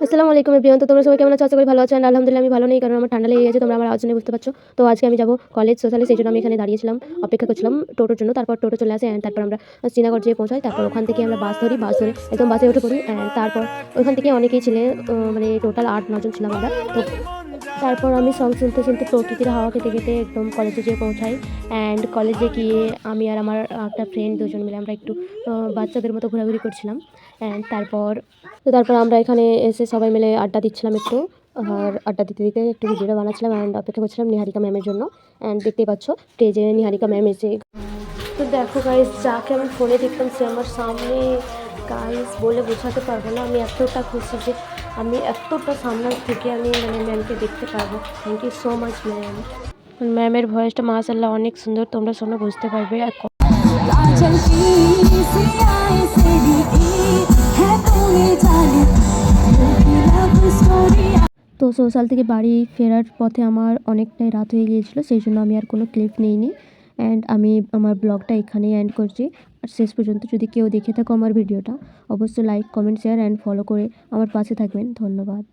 আসসালামু আলাইকুম এভরিওয়ান। তো তোমরা সবাই কেমন আছো? আশা করি ভালো আছো। আলহামদুলিল্লাহ আমি ভালো নেই, কারণ আমার ঠান্ডা লেগে গেছে। তোমরা আমার আওয়াজ শুনে বুঝতে পারছো। তো আজকে আমি যাবো কলেজ সোশ্যালে, সেই জন্য আমি এখানে দাঁড়িয়েছিলাম, অপেক্ষা করছিলাম টোটোর জন্য। তারপর টোটো চলে আসে অ্যান্ড তারপর আমরা শ্রীনগর যেয়ে পৌঁছাই। তারপর ওখান থেকে আমরা বাস ধরি, বাস ধরে একদম বাসে উঠে পড়ি অ্যান্ড তারপর ওখান থেকে অনেকেই ছিলে, মানে টোটাল ৮-৯ জন ছিলাম আমরা। তো তারপর আমি সং শুনতে শুনতে প্রকৃতির হাওয়া খেতে খেতে একদম কলেজে যেয়ে পৌঁছাই অ্যান্ড কলেজে গিয়ে আমি আর আমার একটা ফ্রেন্ড দুজন মিলে আমরা একটু বাচ্চাদের মতো ঘোরাঘুরি করছিলাম অ্যান্ড তারপর আমরা এখানে এসে সবাই মিলে আড্ডা দিচ্ছিলাম একটু। আর আড্ডা দিতে দিতে একটু ভিডিওটা বানাচ্ছিলাম অ্যান্ড অপেক্ষা করছিলাম নিহারিকা ম্যামের জন্য। অ্যান্ড দেখতেই পাচ্ছ স্টেজে নিহারিকা ম্যাম এসে। তো দেখো গাইস, যাকে আমি ফোনে দেখতাম সে আমার সামনে। গাইস বলে বোঝাতে পারবো না, আমি এতটা খুশি যে আমি এতটা সামনে থেকে আমি মানে ম্যামকে দেখতে পারবো। Thank you so much ma'am. ম্যামের ভয়েসটা মাশাআল্লাহ অনেক সুন্দর, তোমরা শোনো বুঝতে পারবে। আর তো সোশ্যাল থেকে বাড়ি ফেরার পথে আমার অনেকটাই রাত হয়ে গিয়েছিলো, সেই জন্য আমি আর কোনো ক্লিপ নিইনি অ্যান্ড আমি আমার ব্লগটা এখানেই এন্ড করছি। আর শেষ পর্যন্ত যদি কেউ দেখে থাকো আমার ভিডিওটা, অবশ্যই like, comment, share and follow করে আমার পাশে থাকবেন। ধন্যবাদ।